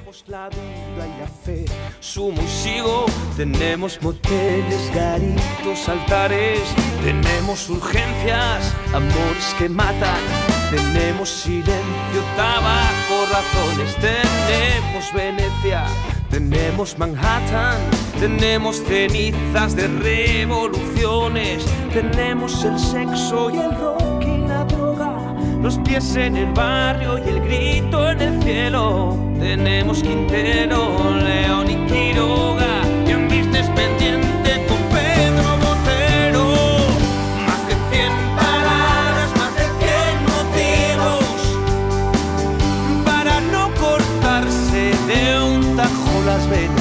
Tenemos la duda y la fe, sumo y sigo. Tenemos moteles, garitos, altares. Tenemos urgencias, amores que matan. Tenemos silencio, tabaco, razones. Tenemos Venecia, tenemos Manhattan. Tenemos cenizas de revoluciones. Tenemos el sexo y el rock y la droga. Los pies en el barrio y el grito en el cielo. Tenemos Quintero, León y Quiroga. Y un business pendiente con Pedro Botero. Más de 100 palabras, más de 100 motivos para no cortarse de un tajo las venas.